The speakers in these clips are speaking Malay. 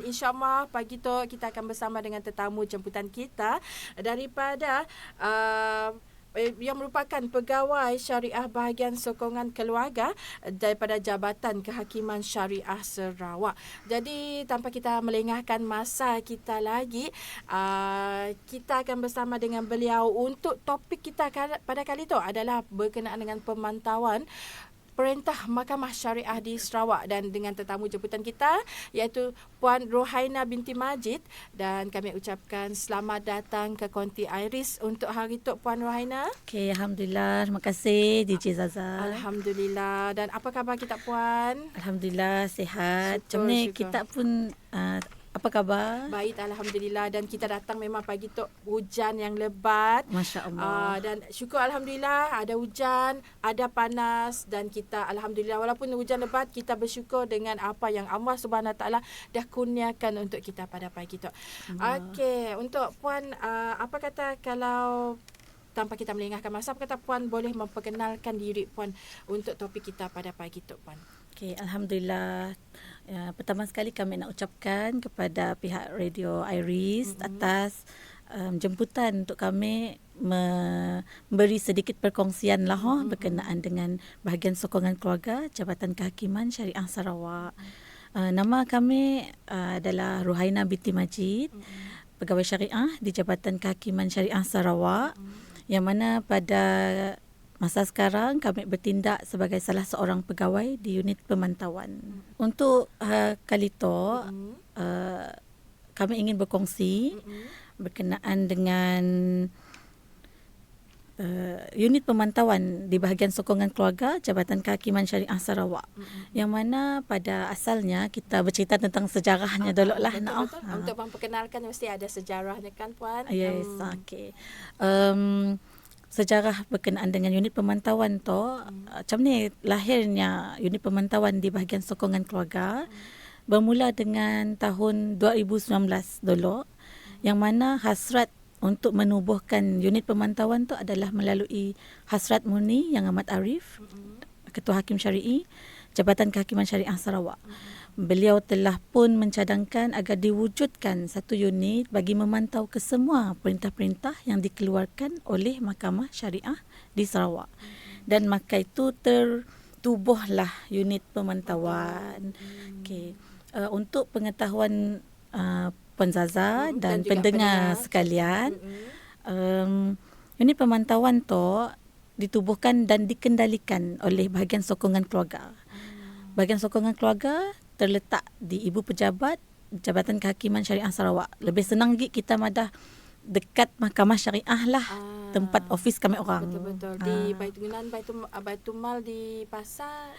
InsyaAllah pagi tu kita akan bersama dengan tetamu jemputan kita daripada yang merupakan pegawai syariah bahagian sokongan keluarga daripada Jabatan Kehakiman Syariah Sarawak. Jadi tanpa kita melengahkan masa kita lagi, kita akan bersama dengan beliau untuk topik kita pada kali itu adalah berkenaan dengan pemantauan Perintah Mahkamah Syariah di Sarawak, dan dengan tetamu jemputan kita iaitu Puan Rohaina binti Majid, dan kami ucapkan selamat datang ke Konti Iris untuk hari itu, Puan Rohaina. Okey, Alhamdulillah. Terima kasih DJ Zaza. Alhamdulillah. Dan apa khabar kita, Puan? Alhamdulillah, sihat. Syukur, Macam ni syukur. kita pun apa khabar? Baik, Alhamdulillah. Dan kita datang memang pagi tu hujan yang lebat. Masya Allah. Dan syukur Alhamdulillah ada hujan, ada panas, dan kita Alhamdulillah walaupun hujan lebat, kita bersyukur dengan apa yang Allah Subhanahu Wa Taala dah kurniakan untuk kita pada pagi tu. Okey, untuk Puan, apa kata kalau tanpa kita melengahkan masa, apa kata Puan boleh memperkenalkan diri Puan untuk topik kita pada pagi tu, Puan? Okey, Alhamdulillah. Pertama sekali kami nak ucapkan kepada pihak Radio Iris atas jemputan untuk kami memberi sedikit perkongsian lah berkenaan dengan bahagian sokongan keluarga Jabatan Kehakiman Syariah Sarawak. Nama kami adalah Rohaina binti Majid, pegawai syariah di Jabatan Kehakiman Syariah Sarawak, yang mana pada masa sekarang kami bertindak sebagai salah seorang pegawai di unit pemantauan. Untuk kali itu kami ingin berkongsi berkenaan dengan unit pemantauan di bahagian sokongan keluarga Jabatan Kehakiman Syariah Sarawak, yang mana pada asalnya kita bercerita tentang sejarahnya dulu lah. Betul. Untuk memperkenalkan mesti ada sejarahnya kan, Puan? Yes, okey. Sejarah berkenaan dengan unit pemantauan tu, macam ni lahirnya unit pemantauan di bahagian sokongan keluarga, bermula dengan tahun 2019 dulu, yang mana hasrat untuk menubuhkan unit pemantauan tu adalah melalui hasrat murni Yang Amat Arif, Ketua Hakim Syari'i Jabatan Kehakiman Syariah Sarawak. Beliau telah pun mencadangkan agar diwujudkan satu unit bagi memantau kesemua perintah-perintah yang dikeluarkan oleh Mahkamah Syariah di Sarawak. Dan maka itu tertubuhlah unit pemantauan. Okey. Untuk pengetahuan Puan Zaza dan pendengar sekalian, unit pemantauan tu ditubuhkan dan dikendalikan oleh bahagian sokongan keluarga. Bahagian sokongan keluarga terletak di Ibu Pejabat Jabatan Kehakiman Syariah Sarawak. Lebih senang lagi kita madah dekat Mahkamah Syariah lah, tempat ofis kami orang. Betul-betul. Di Baitul Mal di pasar,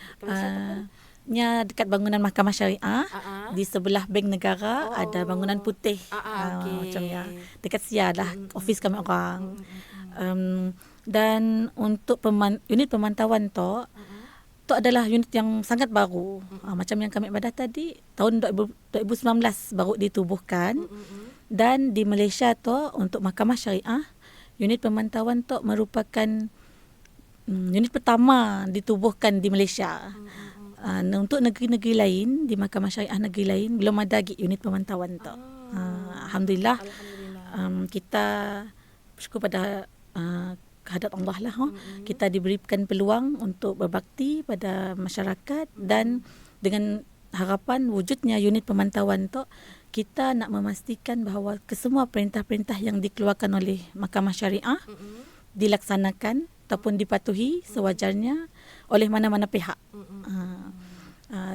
nya dekat bangunan Mahkamah Syariah, di sebelah Bank Negara ada bangunan putih. Okay. Macam ya. Dekat sia lah ofis kami orang. Dan untuk unit pemantauan tu adalah unit yang sangat baru. Macam yang kami badah tadi, tahun 2019 baru ditubuhkan. Dan di Malaysia tu untuk Mahkamah Syariah, unit pemantauan tu merupakan unit pertama ditubuhkan di Malaysia. Untuk negeri-negeri lain, di Mahkamah Syariah negeri lain, belum ada lagi unit pemantauan tu. Alhamdulillah. Kita bersyukur pada kehadrat Allah lah. Kita diberikan peluang untuk berbakti pada masyarakat, dan dengan harapan wujudnya unit pemantauan tu, kita nak memastikan bahawa kesemua perintah-perintah yang dikeluarkan oleh Mahkamah Syariah dilaksanakan ataupun dipatuhi sewajarnya oleh mana-mana pihak.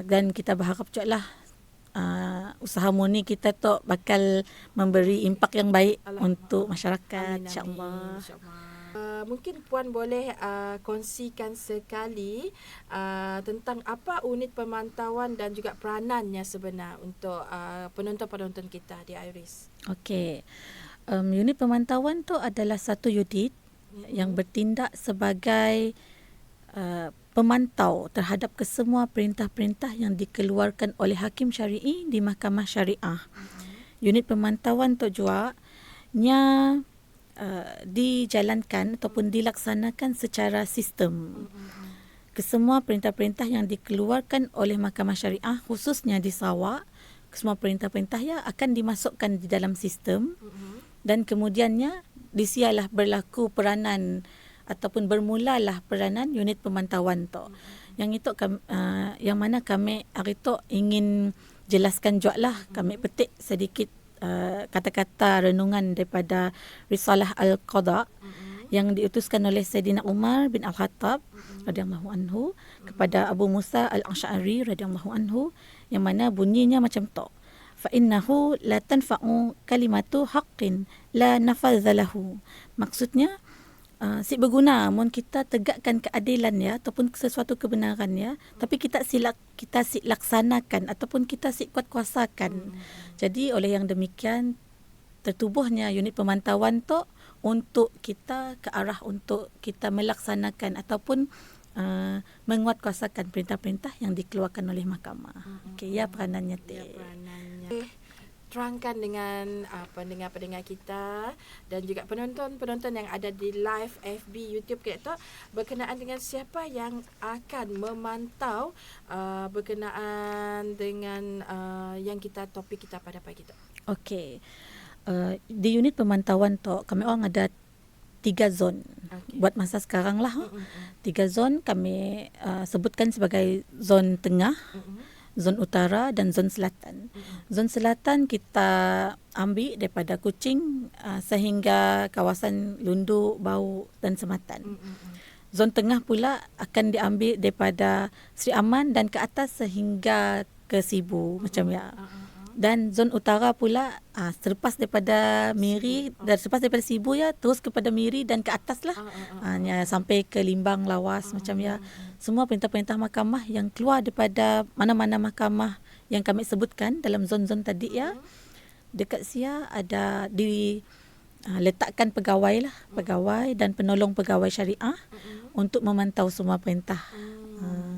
Dan kita berharap juga lah usaha murni kita tu bakal memberi impak yang baik untuk masyarakat, insya-Allah. Mungkin Puan boleh kongsikan sekali tentang apa unit pemantauan dan juga peranannya sebenar untuk penonton-penonton kita di Iris. Okey. Unit pemantauan tu adalah satu unit yang bertindak sebagai pemantau terhadap kesemua perintah-perintah yang dikeluarkan oleh Hakim Syari'i di Mahkamah Syariah. Unit pemantauan tu juga dijalankan ataupun dilaksanakan secara sistem. Kesemua perintah-perintah yang dikeluarkan oleh Mahkamah Syariah khususnya di Sarawak semua perintah-perintah ya akan dimasukkan di dalam sistem dan kemudiannya disialah berlaku peranan ataupun bermulalah peranan unit pemantauan tu. Yang itu yang mana kami hari tu ingin jelaskan juga lah, kami petik sedikit kata-kata renungan daripada Risalah Al-Qadha yang diutuskan oleh Sayyidina Umar bin Al-Khattab radhiyallahu anhu kepada Abu Musa Al-Asy'ari radhiyallahu anhu, yang mana bunyinya macam tu. Fa innahu la tanfa'u kalimatu haqqin la nafadha lahu. Maksudnya si berguna mun kita tegakkan keadilan ya ataupun sesuatu kebenaran ya, tapi kita laksanakan ataupun kita kuat kuasakan. Jadi oleh yang demikian tertubuhnya unit pemantauan tu untuk kita ke arah untuk kita melaksanakan ataupun menguatkuasakan perintah-perintah yang dikeluarkan oleh mahkamah. Okey, ya peranannya Ya, peranannya. Terangkan dengan pendengar-pendengar kita dan juga penonton-penonton yang ada di live FB YouTube kita berkenaan dengan siapa yang akan memantau berkenaan dengan yang topik kita pada pagi itu. Okey. Di unit pemantauan tu kami orang ada 3 zon. Buat masa sekarang lah. 3 zon kami sebutkan sebagai zon tengah, zon utara dan zon selatan. Zon selatan kita ambil daripada Kuching sehingga kawasan Lundu, Bau dan Sematan. Zon tengah pula akan diambil daripada Sri Aman dan ke atas sehingga ke Sibu macam ya. Dan zon utara pula selepas daripada Miri dan selepas daripada Sibu ya terus kepada Miri dan ke atas lah. Sampai ke Limbang, Lawas macam ya. Semua perintah-perintah mahkamah yang keluar daripada mana-mana mahkamah yang kami sebutkan dalam zon-zon tadi ya. Dekat sia ada letakkan pegawai dan penolong pegawai syariah untuk memantau semua perintah.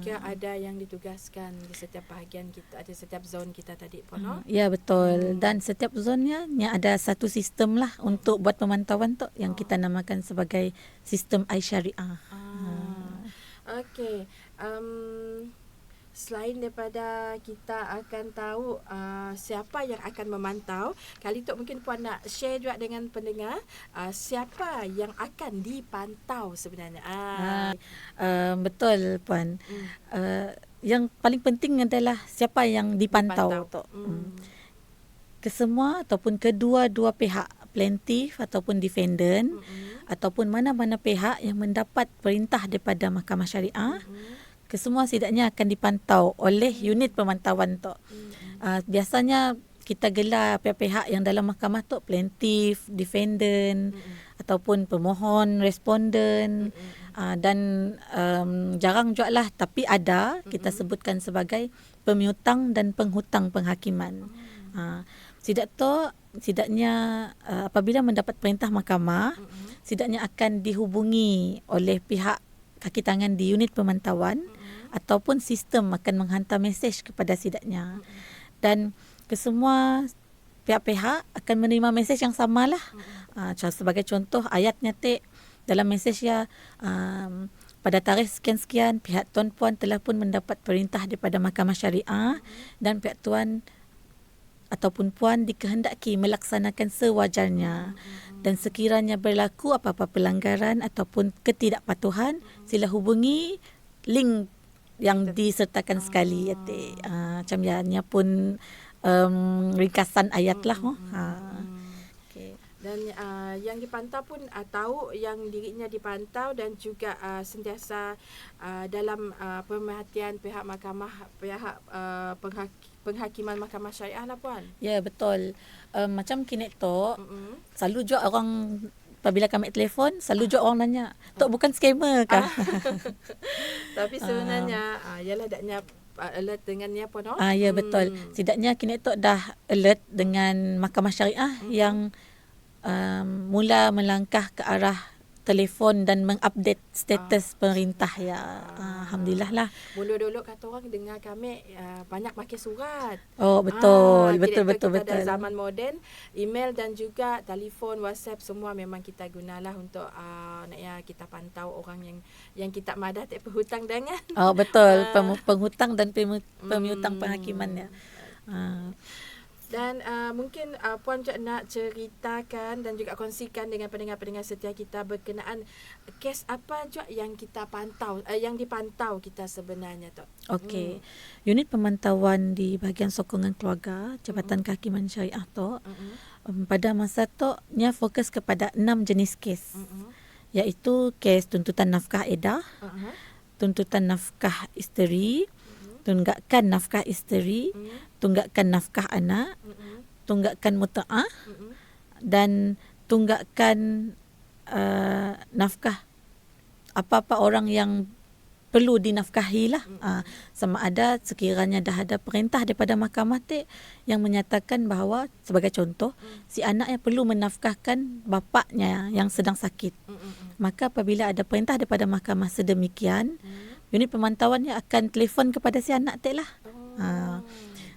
Kira ada yang ditugaskan di setiap bahagian kita, ada setiap zon kita tadi pun. Ya betul. Dan setiap zonnya ada satu sistem lah untuk buat pemantauan tu yang kita namakan sebagai sistem iSyariah. Okey. Selain daripada kita akan tahu siapa yang akan memantau, kali tu mungkin Puan nak share juga dengan pendengar siapa yang akan dipantau sebenarnya. Betul Puan. Yang paling penting adalah siapa yang dipantau tu. Kesemua ataupun kedua-dua pihak, plaintiff ataupun defendant ataupun mana-mana pihak yang mendapat perintah daripada mahkamah syariah, kesemua setidaknya akan dipantau oleh unit pemantauan tu. Biasanya kita gelar pihak-pihak yang dalam mahkamah tu plaintiff, defendant ataupun pemohon, responden dan jarang juga lah tapi ada kita sebutkan sebagai pemiutang dan penghutang penghakiman. Setidaknya apabila mendapat perintah mahkamah, setidaknya akan dihubungi oleh pihak kaki tangan di unit pemantauan ataupun sistem akan menghantar mesej kepada sidaknya. Dan kesemua pihak-pihak akan menerima mesej yang samalah. Sebagai contoh ayatnya dalam mesej ya pada tarikh sekian-sekian pihak tuan puan telah pun mendapat perintah daripada mahkamah syariah dan pihak tuan ataupun puan dikehendaki melaksanakan sewajarnya. Dan sekiranya berlaku apa-apa pelanggaran ataupun ketidakpatuhan, sila hubungi link yang disertakan sekali. Macam ni pun ringkasan ayat lah. Okay. Dan yang dipantau pun tahu yang dirinya dipantau dan juga sentiasa dalam pemerhatian pihak mahkamah, pihak penghakiman mahkamah syariah lah Puan. Ya betul. Macam kini tu selalu juga orang apabila kami telefon selalu juga orang nanya, "Tok bukan scammer kah?" Tapi sebenarnya ialah daknya alert dengannya pun ya betul. Setidaknya kini tu dah alert dengan mahkamah syariah yang mula melangkah ke arah telefon dan mengupdate status pemerintah ya. Alhamdulillah lah. Dulu kata orang dengar kami banyak pakai surat. Oh betul, betul. Kita dah zaman moden, email dan juga telefon, WhatsApp semua memang kita gunalah untuk kita pantau orang yang kita madah tak penghutang dengan. Oh betul, penghutang dan pemiutang penghakiman ya. Dan mungkin Puan Cik nak ceritakan dan juga kongsikan dengan pendengar-pendengar setia kita berkenaan kes apa juga yang kita pantau, yang dipantau kita sebenarnya tu. Okey. Unit pemantauan di bahagian sokongan keluarga Jabatan Kehakiman Syariah tu pada masa tu nya fokus kepada 6 jenis kes. Iaitu kes tuntutan nafkah edah, tuntutan nafkah isteri, tunggakan nafkah isteri, tunggakan nafkah anak, tunggakan muta'ah dan tunggakan nafkah apa-apa orang yang perlu dinafkahi lah. Sama ada sekiranya dah ada perintah daripada mahkamah yang menyatakan bahawa sebagai contoh si anak yang perlu menafkahkan bapaknya yang sedang sakit. Maka apabila ada perintah daripada mahkamah sedemikian, unit pemantauannya akan telefon kepada si anak lah.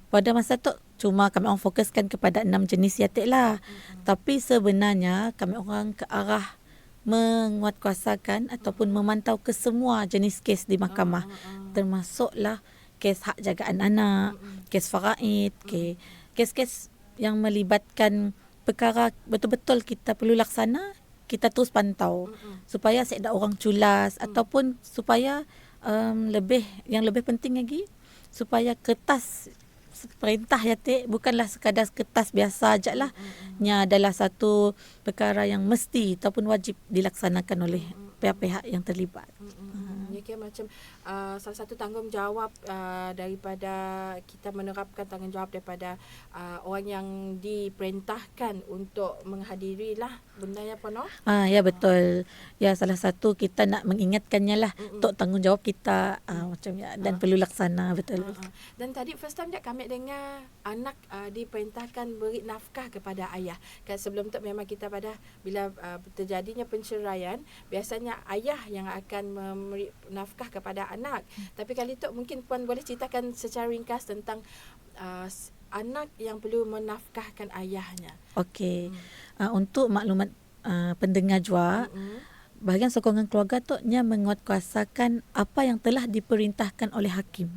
Pada masa tu cuma kami orang fokuskan kepada 6 jenis yatik lah. Tapi sebenarnya kami orang ke arah menguatkuasakan ataupun memantau ke semua jenis kes di mahkamah. Termasuklah kes hak jagaan anak, kes faraid, kes-kes yang melibatkan perkara betul-betul kita perlu laksana, kita terus pantau supaya tak ada orang culas ataupun supaya yang lebih penting lagi supaya kertas perintah yatik bukanlah sekadar kertas biasa aja lah. Nya adalah satu perkara yang mesti ataupun wajib dilaksanakan oleh pihak-pihak yang terlibat. Ini kira macam salah satu tanggungjawab daripada kita menerapkan tanggungjawab daripada orang yang diperintahkan untuk menghadiri lah bendanya Puan. Ya betul. Ya salah satu kita nak mengingatkannya lah untuk tanggungjawab kita macam ya dan perlu laksana betul. Dan tadi first time kami dengar anak diperintahkan beri nafkah kepada ayah. Kan sebelum tu memang kita pada bila terjadinya penceraian biasanya ayah yang akan memberi nafkah kepada anak. Tapi kali tu mungkin Puan boleh ceritakan secara ringkas tentang anak yang perlu menafkahkan ayahnya. Okey. Untuk maklumat pendengar juga, bahagian sokongan keluarga tu nya menguatkuasakan apa yang telah diperintahkan oleh hakim.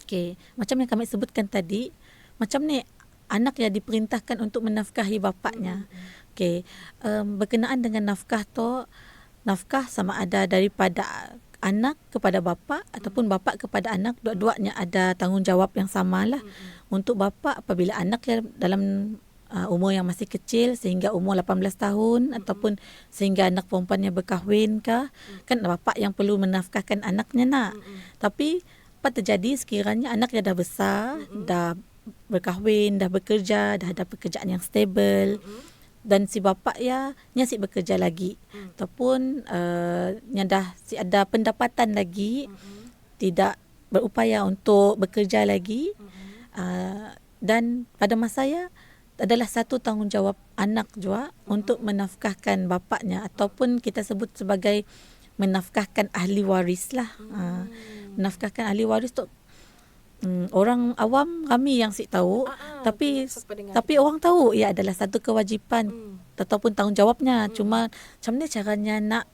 Okey, macam yang kami sebutkan tadi, macam ni anak yang diperintahkan untuk menafkahi bapaknya. Okey, berkenaan dengan nafkah tu, nafkah sama ada daripada anak kepada bapa ataupun bapa kepada anak, dua-duanya ada tanggungjawab yang samalah. Untuk bapa apabila anak yang dalam umur yang masih kecil sehingga umur 18 tahun ataupun sehingga anak perempuannya berkahwin kah, kan bapa yang perlu menafkahkan anaknya nak. Tapi apa terjadi sekiranya anak dia dah besar, dah berkahwin, dah bekerja, dah ada pekerjaan yang stable, dan si bapa nya si bekerja lagi ataupun nya dah si ada pendapatan lagi, tidak berupaya untuk bekerja lagi, dan pada masa adalah satu tanggungjawab anak juga untuk menafkahkan bapaknya ataupun kita sebut sebagai menafkahkan ahli waris lah. Menafkahkan ahli waris tu orang awam ramai yang tahu, tapi orang tahu ia adalah satu kewajipan ataupun tanggungjawabnya. Cuma macam mana caranya nak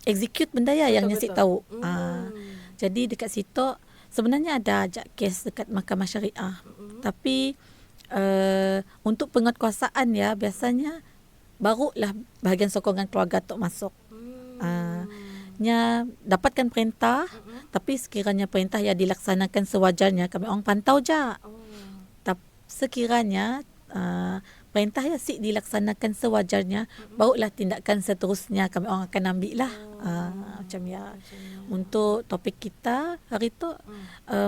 execute benda yang tahu. Jadi dekat situ sebenarnya ada ajak kes dekat mahkamah syariah. Tapi untuk penguatkuasaan biasanya barulah bahagian sokongan keluarga tu masuk. Nya dapatkan perintah, tapi sekiranya perintah yang dilaksanakan sewajarnya kami orang pantau je. Sekiranya perintah yang dilaksanakan sewajarnya, barulah tindakan seterusnya kami orang akan ambil lah. Macam ya. Untuk topik kita hari tu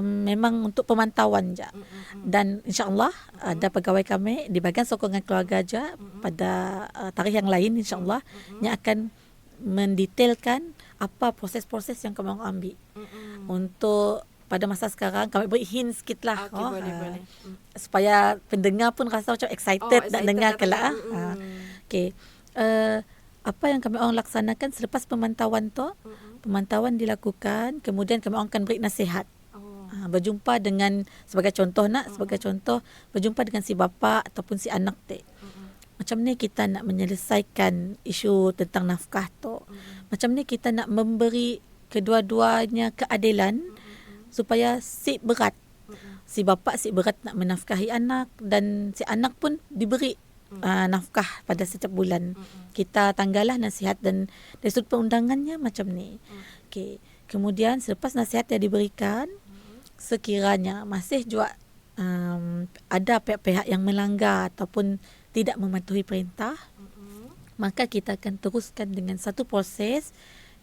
memang untuk pemantauan je. Dan insyaAllah ada pegawai kami di bahagian sokongan keluarga je pada tarikh yang lain insyaAllah yang akan mendetailkan apa proses-proses yang kami orang ambil. Untuk pada masa sekarang kami beri hint sikit lah. Boleh. Supaya pendengar pun rasa macam excited nak dengar kelak. Okey. Apa yang kami orang laksanakan selepas pemantauan tu, pemantauan dilakukan, kemudian kami orang akan beri nasihat. Berjumpa dengan sebagai contoh berjumpa dengan si bapa ataupun si anak macam ni kita nak menyelesaikan isu tentang nafkah tu. Macam ni kita nak memberi kedua-duanya keadilan supaya si berat. si bapa si berat nak menafkahi anak dan si anak pun diberi nafkah pada setiap bulan. Kita tanggallah nasihat dan dari sudut perundangannya macam ni. Okey. Kemudian selepas nasihat yang diberikan, sekiranya masih juga ada pihak-pihak yang melanggar ataupun tidak mematuhi perintah, maka kita akan teruskan dengan satu proses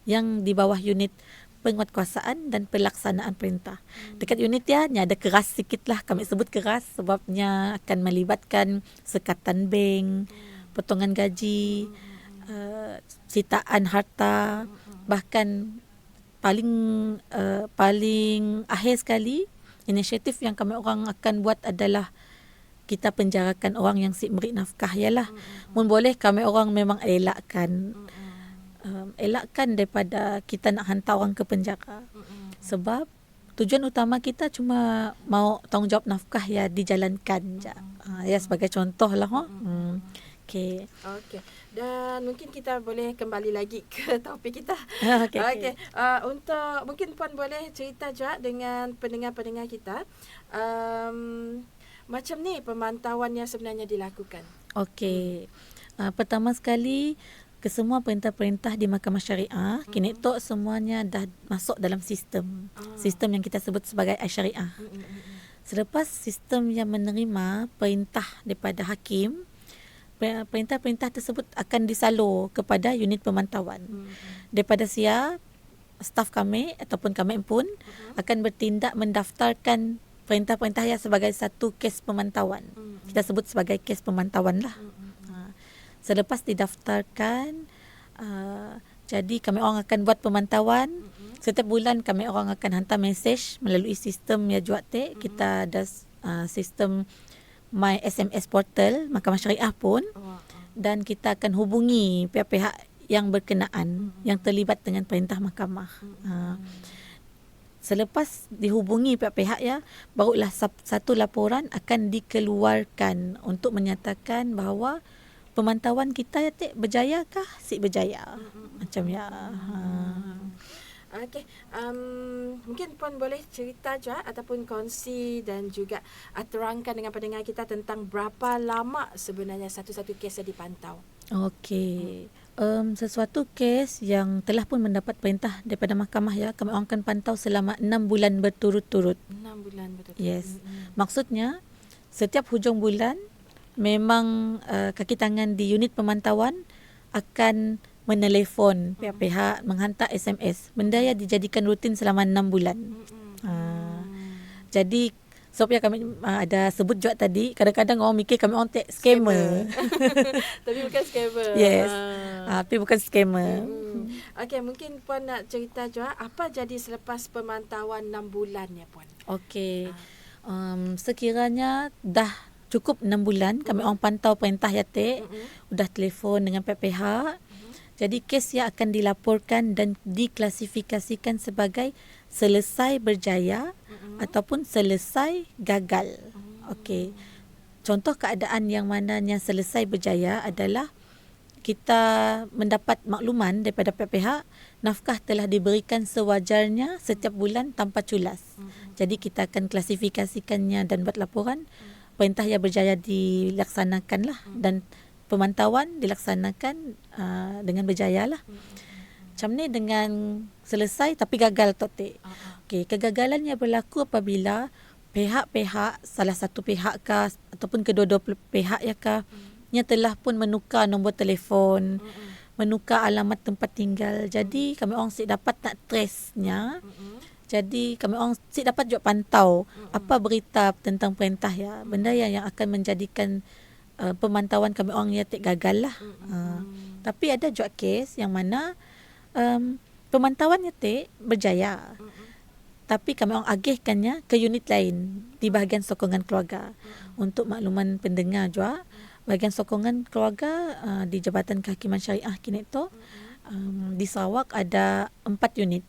yang di bawah unit penguatkuasaan dan pelaksanaan perintah. Dekat unit dia ada keras sikit lah, kami sebut keras sebabnya akan melibatkan sekatan bank, potongan gaji, sitaan harta, bahkan paling akhir sekali, inisiatif yang kami orang akan buat adalah kita penjarakan orang yang si beri nafkah. Yalah, mun boleh kami orang memang elakkan daripada kita nak hantar orang ke penjara. Sebab tujuan utama kita cuma mau tanggungjawab nafkah ya dijalankan je. Ya sebagai contoh lah. Okey. Dan mungkin kita boleh kembali lagi ke topik kita. Okey. Untuk mungkin Puan boleh cerita juga dengan pendengar-pendengar kita. Macam ni pemantauan yang sebenarnya dilakukan. Okey. Pertama sekali, kesemua perintah-perintah di Mahkamah Syariah, kini tu semuanya dah masuk dalam sistem. Sistem yang kita sebut sebagai Syariah. Selepas sistem yang menerima perintah daripada hakim, perintah-perintah tersebut akan disalur kepada unit pemantauan. Daripada sia, staf kami ataupun kami pun akan bertindak mendaftarkan perintah-perintah yang sebagai satu kes pemantauan. Kita sebut sebagai kes pemantauan lah. Selepas didaftarkan, jadi kami orang akan buat pemantauan. Setiap bulan kami orang akan hantar mesej melalui sistem ya Juate. Kita ada sistem My SMS Portal Mahkamah Syariah pun. Dan kita akan hubungi pihak-pihak yang berkenaan, yang terlibat dengan perintah mahkamah. Selepas dihubungi pihak-pihak ya, barulah satu laporan akan dikeluarkan untuk menyatakan bahawa pemantauan kita ya berjaya kah? Si berjaya. Macam ya. Okey, mungkin Puan boleh cerita juga ataupun kongsi dan juga terangkan dengan pendengar kita tentang berapa lama sebenarnya satu-satu kes yang dipantau. Okey. Sesuatu kes yang telah pun mendapat perintah daripada mahkamah ya, kami akan pantau selama 6 bulan berturut-turut. 6 bulan berturut-turut. Yes. Maksudnya setiap hujung bulan memang kaki tangan di unit pemantauan akan menelefon pihak-pihak, menghantar SMS. Benda yang dijadikan rutin selama 6 bulan. Jadi sebab ya kami ada sebut juga tadi, kadang-kadang orang mikir kami orang scammer. Tapi bukan scammer. Yes. Tapi bukan scammer. Okey, mungkin Puan nak cerita juga apa jadi selepas pemantauan 6 bulan ya Puan? Okey. Sekiranya dah cukup 6 bulan kami orang pantau perintah yatik, sudah telefon dengan pihak-pihak. Jadi kes yang akan dilaporkan dan diklasifikasikan sebagai selesai berjaya ataupun selesai gagal. Okey. Contoh keadaan yang mananya selesai berjaya adalah kita mendapat makluman daripada pihak-pihak nafkah telah diberikan sewajarnya setiap bulan tanpa culas. Jadi kita akan klasifikasikannya dan buat laporan. Perintah yang berjaya dilaksanakanlah dan pemantauan dilaksanakan dengan berjaya lah. Macam ni dengan selesai tapi gagal totik. Okey, kegagalan yang berlaku apabila pihak-pihak, salah satu pihak kah ataupun kedua-dua pihak ya kah, nya telah pun menukar nombor telefon, menukar alamat tempat tinggal. Jadi kami orang si dapat nak trace-nya. Jadi kami orang si dapat juga pantau apa berita tentang perintah ya. Benda yang akan menjadikan pemantauan kami orang yatik gagal lah. Tapi ada juga kes yang mana pemantauan yatik berjaya. Tapi kami orang agihkannya ke unit lain di bahagian sokongan keluarga. Untuk makluman pendengar juga, bahagian sokongan keluarga di Jabatan Kehakiman Syariah kini tu di Sarawak ada 4 unit.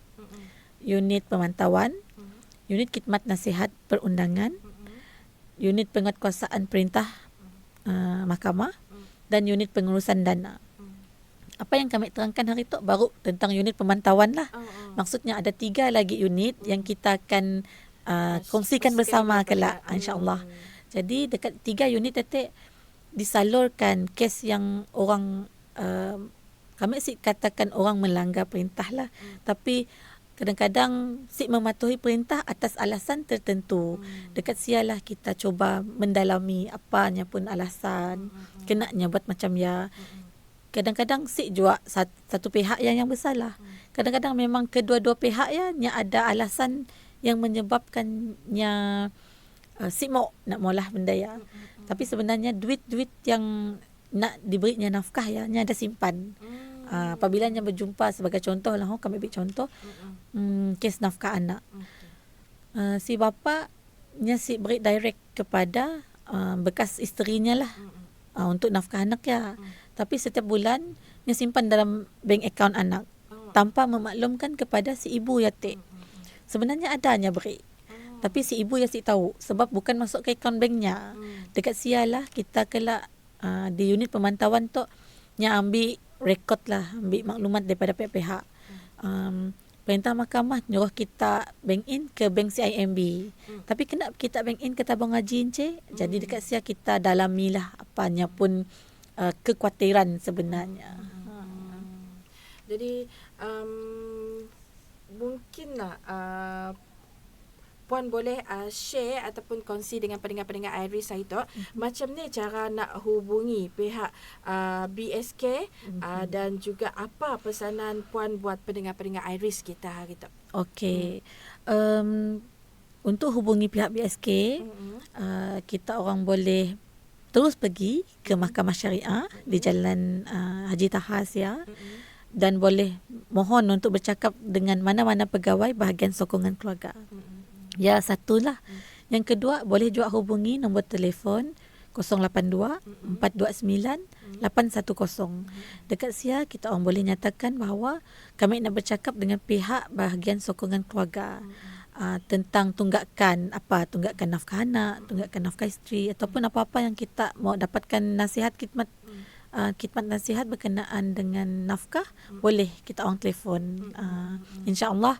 Unit pemantauan, unit khidmat nasihat perundangan, unit penguatkuasaan perintah mahkamah dan unit pengurusan dana. Apa yang kami terangkan hari tu baru tentang unit pemantauan lah. Maksudnya ada 3 lagi unit yang kita akan kongsikan bersama kelak, juga. insya-Allah. Jadi dekat 3 unit tetek disalurkan kes yang orang kami sih katakan orang melanggar perintah lah. Tapi kadang-kadang si mematuhi perintah atas alasan tertentu. Dekat sialah kita cuba mendalami apanya pun alasan. Kenanya buat macam ya. Kadang-kadang si juga satu pihak yang bersalah. Kadang-kadang memang kedua-dua pihak yang ada alasan yang menyebabkannya si nak maulah benda ya. Tapi sebenarnya duit-duit yang nak diberinya nafkah nya ada simpan. Apabila nya berjumpa sebagai contoh lah, kami ambil contoh kes nafkah anak. Si bapa nya si beri direct kepada bekas isterinya lah untuk nafkah anak ya. Tapi setiap bulan nya simpan dalam bank account anak tanpa memaklumkan kepada si ibu yatik. Sebenarnya adanya beri. Tapi si ibu si tahu sebab bukan masuk ke akaun banknya. Dekat sialah kita kelak di unit pemantauan tu nya ambil rekod lah, ambil maklumat daripada pihak-pihak. Perintah mahkamah nyuruh kita bank in ke bank CIMB. Tapi kena kita bank in ke tabung haji encik. Jadi dekat sia kita dalamilah apanya pun kekhawatiran sebenarnya. Jadi mungkinlah Puan boleh share ataupun kongsi dengan pendengar-pendengar Iris hari tu macam ni cara nak hubungi pihak BSK dan juga apa pesanan Puan buat pendengar-pendengar Iris kita hari tu. Okey. Untuk hubungi pihak BSK, kita orang boleh terus pergi ke Mahkamah Syariah di Jalan Haji Tahas ya. Dan boleh mohon untuk bercakap dengan mana-mana pegawai bahagian sokongan keluarga. Ya, satulah. Yang kedua, boleh juga hubungi nombor telefon 082 429 810. Dekat sia kita orang boleh nyatakan bahawa kami nak bercakap dengan pihak bahagian sokongan keluarga tentang tunggakan nafkah anak, tunggakan nafkah isteri ataupun apa-apa yang kita mau dapatkan nasihat khidmat nasihat berkenaan dengan nafkah, boleh kita orang telefon. InsyaAllah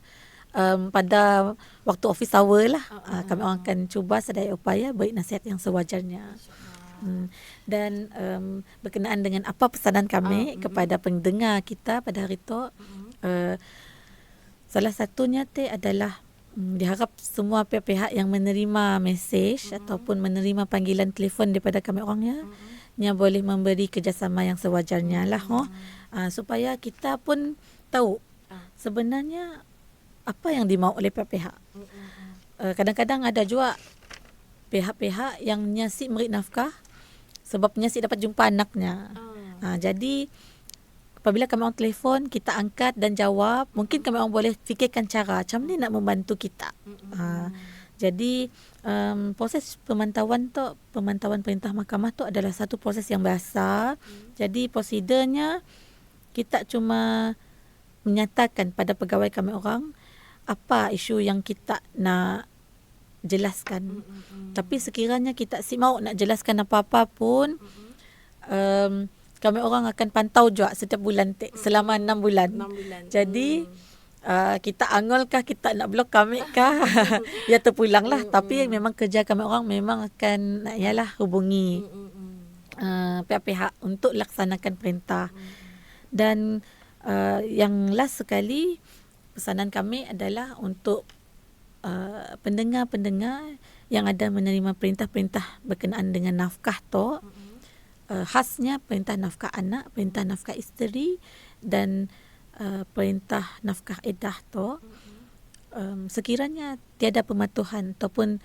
pada waktu office hour lah kami orang akan cuba sedaya upaya beri nasihat yang sewajarnya. Dan berkenaan dengan apa pesanan kami kepada pendengar kita pada hari itu, salah satunya adalah diharap semua pihak-pihak yang menerima mesej ataupun menerima panggilan telefon daripada kami orangnya boleh memberi kerjasama yang sewajarnya lah supaya kita pun tahu sebenarnya apa yang dimau oleh pihak-pihak. Kadang-kadang ada juga pihak-pihak yang nyasi memberi nafkah sebab nyasi dapat jumpa anaknya. Jadi apabila kami orang telefon, kita angkat dan jawab, mungkin kami orang boleh fikirkan cara macam ni nak membantu kita. Jadi proses pemantauan perintah mahkamah tu adalah satu proses yang biasa. Jadi prosedurnya kita cuma menyatakan pada pegawai kami orang apa isu yang kita nak jelaskan. Tapi sekiranya kita mau nak jelaskan apa-apa pun, kami orang akan pantau juga setiap bulan selama 6 bulan. 6 bulan. Jadi kita angolkah, kita nak blok kami kah? Ya terpulang lah. Tapi memang kerja kami orang memang akan hubungi pihak-pihak untuk laksanakan perintah. Dan yang last sekali, pesanan kami adalah untuk pendengar-pendengar yang ada menerima perintah-perintah berkenaan dengan nafkah tu, khasnya perintah nafkah anak, perintah nafkah isteri dan perintah nafkah iddah tu, sekiranya tiada pematuhan ataupun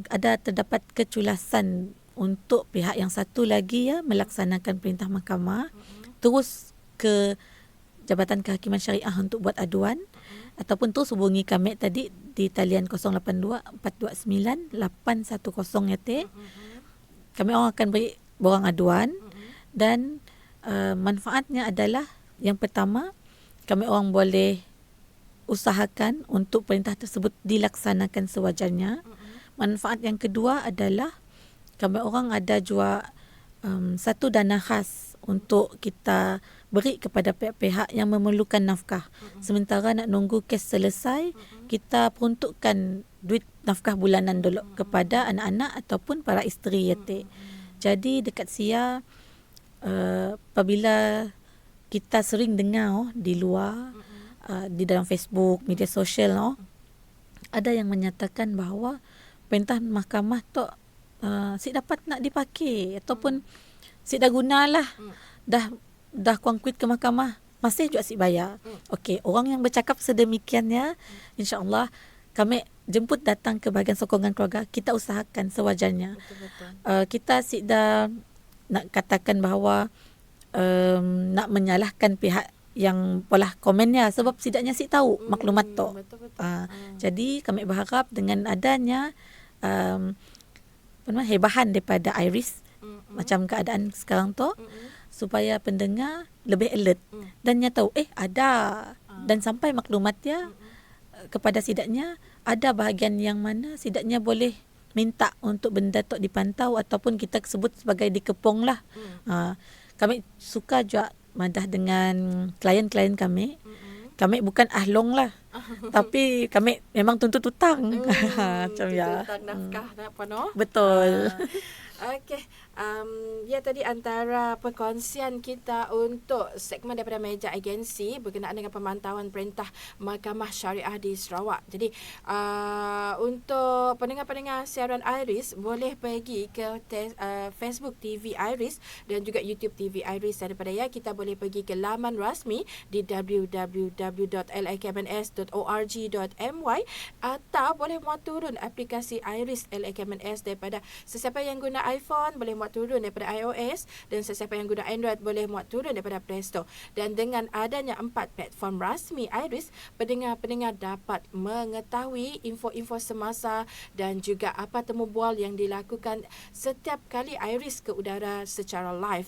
ada terdapat keculasan untuk pihak yang satu lagi melaksanakan perintah mahkamah, terus ke Jabatan Kehakiman Syariah untuk buat aduan, ataupun terus hubungi kami tadi di talian 082 429 810 yatik. Kami orang akan beri borang aduan dan manfaatnya adalah yang pertama, kami orang boleh usahakan untuk perintah tersebut dilaksanakan sewajarnya. Manfaat yang kedua adalah kami orang ada juga satu dana khas untuk kita beri kepada pihak-pihak yang memerlukan nafkah. Sementara nak nunggu kes selesai, kita peruntukkan duit nafkah bulanan dulu kepada anak-anak ataupun para isteri yatim. Jadi dekat Sia, apabila kita sering dengar di luar, di dalam Facebook, media sosial, ada yang menyatakan bahawa perintah mahkamah tu si dapat nak dipakai ataupun si dah gunalah, dah kuangkuit ke mahkamah, masih juga si bayar. Okey, orang yang bercakap sedemikiannya, insya-Allah kami jemput datang ke bahagian sokongan keluarga, kita usahakan sewajarnya. Kita si dah nak katakan bahawa nak menyalahkan pihak yang polah komennya, sebab setidaknya si tahu maklumat tu. Jadi kami berharap dengan adanya hebahan daripada Iris macam keadaan sekarang tu, supaya pendengar lebih alert dan dia tahu ada, dan sampai maklumat dia kepada sidaknya, ada bahagian yang mana sidaknya boleh minta untuk benda tu dipantau ataupun kita sebut sebagai dikepung lah. Kami suka juga madah dengan klien-klien kami. Kami bukan ahlong lah, tapi kami memang tuntut hutang. Macam ya. Hutang nafkah apa no? Betul. Okey, ya tadi antara perkongsian kita untuk segmen daripada meja agensi berkenaan dengan pemantauan perintah Mahkamah Syariah di Sarawak. Jadi untuk pendengar-pendengar siaran Iris boleh pergi ke Facebook TV Iris dan juga YouTube TV Iris. Daripada kita boleh pergi ke laman rasmi di www.lakmns.org.my atau boleh muat turun aplikasi Iris LAKMNS daripada sesiapa yang guna iPhone boleh muat turun daripada iOS, dan sesiapa yang guna Android boleh muat turun daripada Play Store. Dan dengan adanya 4 platform rasmi Iris, pendengar-pendengar dapat mengetahui info-info semasa dan juga apa temu bual yang dilakukan setiap kali Iris ke udara secara live.